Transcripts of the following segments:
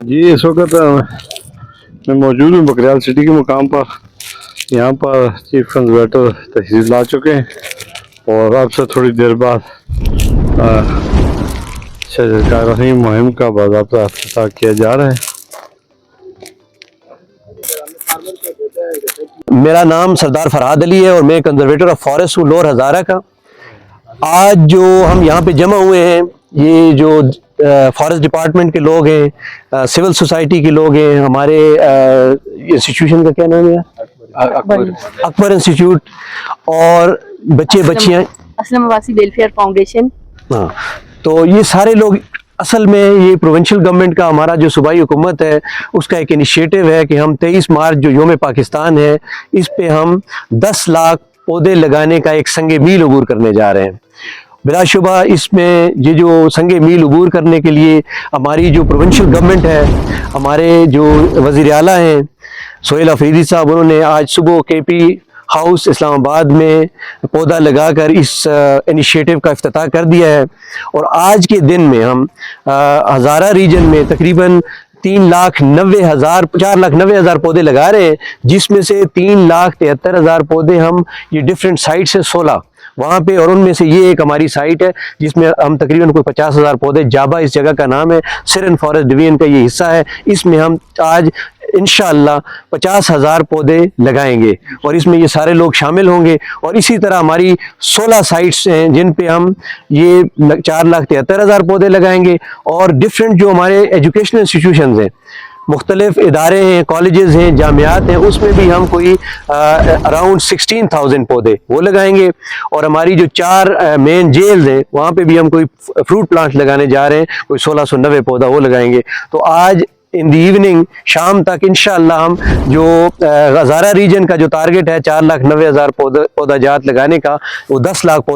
جی اس وقت میں موجود ہوں بکریال سٹی کے مقام پر. یہاں پر چیف کنزرویٹر تحریر لا چکے ہیں اور اب سے تھوڑی دیر بعد شجرکاری مہم کا باضابطہ افتتاح کیا جا رہا ہے. میرا نام سردار فرحاد علی ہے اور میں کنزرویٹر آف فارسٹ ہوں لور ہزارہ کا. آج جو ہم یہاں پہ جمع ہوئے ہیں یہ جو فارسٹ ڈپارٹمنٹ کے لوگ ہیں, سول سوسائٹی کے لوگ ہیں, ہمارے انسٹیٹیوشن کا کیا نام ہے, اکبر انسٹیٹیوٹ, اور بچے بچیاں اسلم عباسی ویلفیئر فاؤنڈیشن. ہاں, تو یہ سارے لوگ اصل میں یہ پروونشل گورنمنٹ کا ہمارا جو صوبائی حکومت ہے اس کا ایک انیشیٹو ہے کہ ہم 23 مارچ جو یوم پاکستان ہے اس پہ ہم 10 لاکھ پودے لگانے کا ایک سنگ میل عبور کرنے جا رہے ہیں. بلا شبہ اس میں یہ جو سنگ میل عبور کرنے کے لیے ہماری جو پروونشل گورنمنٹ ہے, ہمارے جو وزیر اعلیٰ ہیں سہیل افریدی صاحب, انہوں نے آج صبح کے پی ہاؤس اسلام آباد میں پودا لگا کر اس انیشیٹو کا افتتاح کر دیا ہے. اور آج کے دن میں ہم ہزارہ ریجن میں تقریباً 4,90,000 پودے لگا رہے ہیں, جس میں سے 3,73,000 پودے ہم یہ ڈفرینٹ سائٹ سے 16 وہاں پہ, اور ان میں سے یہ ایک ہماری سائٹ ہے جس میں ہم تقریباً کوئی 50,000 پودے, جابا اس جگہ کا نام ہے, سرن فارسٹ ڈویژن کا یہ حصہ ہے, اس میں ہم آج انشاءاللہ 50,000 پودے لگائیں گے اور اس میں یہ سارے لوگ شامل ہوں گے. اور اسی طرح ہماری 16 سائٹس ہیں جن پہ ہم یہ 4,73,000 پودے لگائیں گے. اور ڈفرینٹ جو ہمارے ایجوکیشنل انسٹیٹیوشنز ہیں, مختلف ادارے ہیں, کالجز ہیں, جامعات ہیں, اس میں بھی ہم کوئی اراؤنڈ 16,000 پودے وہ لگائیں گے. اور ہماری جو 4 مین جیلز ہیں وہاں پہ بھی ہم کوئی فروٹ پلانٹ لگانے جا رہے ہیں, کوئی 1,690 پودا وہ لگائیں گے. تو آج ان دی ایوننگ شام تک انشاءاللہ ہم جو ہزارہ ریجن کا جو ٹارگٹ ہے 4,90,000 پودا جات لگانے کا, وہ 10 لاکھ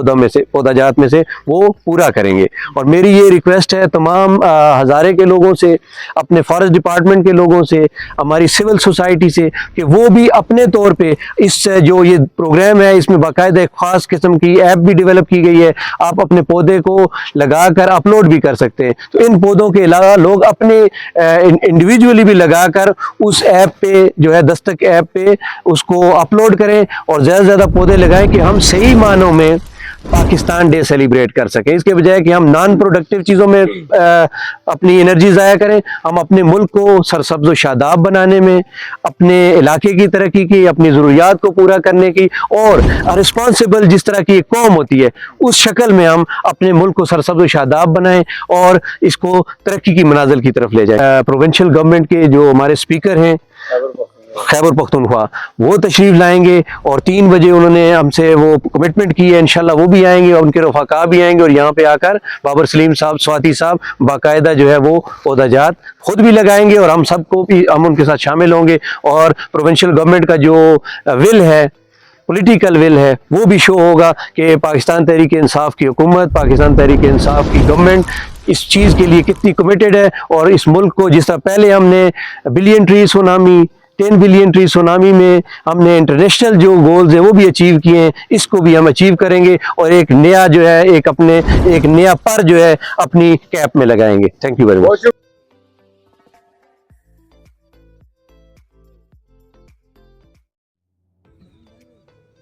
پودا جات میں سے وہ پورا کریں گے. اور میری یہ ریکویسٹ ہے تمام ہزارے کے لوگوں سے, اپنے فارسٹ ڈپارٹمنٹ کے لوگوں سے, ہماری سول سوسائٹی سے, کہ وہ بھی اپنے طور پہ اس جو یہ پروگرام ہے اس میں باقاعدہ ایک خاص قسم کی ایپ بھی ڈیولپ کی گئی ہے, آپ اپنے پودے کو لگا کر اپلوڈ بھی کر سکتے ہیں. تو ان پودوں کے علاوہ لوگ اپنے انڈیویجولی بھی لگا کر اس ایپ پہ جو ہے دستک ایپ پہ اس کو اپلوڈ کریں اور زیادہ سے زیادہ پودے لگائیں کہ ہم صحیح معنوں میں پاکستان ڈے سیلیبریٹ کر سکیں. اس کے بجائے کہ ہم نان پروڈکٹیو چیزوں میں اپنی انرجی ضائع کریں, ہم اپنے ملک کو سرسبز و شاداب بنانے میں, اپنے علاقے کی ترقی کی, اپنی ضروریات کو پورا کرنے کی, اور رسپانسبل جس طرح کی ایک قوم ہوتی ہے اس شکل میں ہم اپنے ملک کو سرسبز و شاداب بنائیں اور اس کو ترقی کی منازل کی طرف لے جائیں. پروونشل گورنمنٹ کے جو ہمارے اسپیکر ہیں خیبر پختونخوا, وہ تشریف لائیں گے اور 3 بجے انہوں نے ہم سے وہ کمٹمنٹ کی ہے, انشاءاللہ وہ بھی آئیں گے اور ان کے رفقا بھی آئیں گے, اور یہاں پہ آ کر بابر سلیم صاحب, سواتی صاحب باقاعدہ جو ہے وہ پودا جات خود بھی لگائیں گے, اور ہم سب کو بھی ہم ان کے ساتھ شامل ہوں گے. اور پروونشل گورنمنٹ کا جو ول ہے, پولیٹیکل ول ہے, وہ بھی شو ہوگا کہ پاکستان تحریک انصاف کی حکومت, پاکستان تحریک انصاف کی گورنمنٹ اس چیز کے لیے کتنی کمیٹڈ ہے. اور اس ملک کو جس طرح پہلے ہم نے billion tree tsunami, 10 billion tree tsunami میں ہم نے انٹرنیشنل جو گولز ہیں وہ بھی اچیو کیے ہیں, اس کو بھی ہم اچیو کریں گے اور ایک نیا جو ہے ایک نیا پر جو ہے اپنی کیپ میں لگائیں گے. Thank you very much.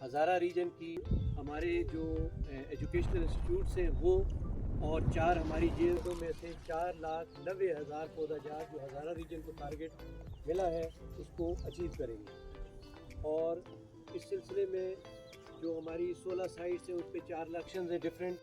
Hazara region کی ہمارے جو ایجوکیشنل انسٹیٹیوٹس ہیں وہ, اور 4 ہماری جیلوں میں سے 4,90,000 پودا جات جو ہزارہ ریجن کو ٹارگٹ ملا ہے اس کو اچیو کریں گے. اور اس سلسلے میں جو ہماری 16 سائٹس ہیں اس پہ 4 الیکشنز ہیں ڈفرینٹ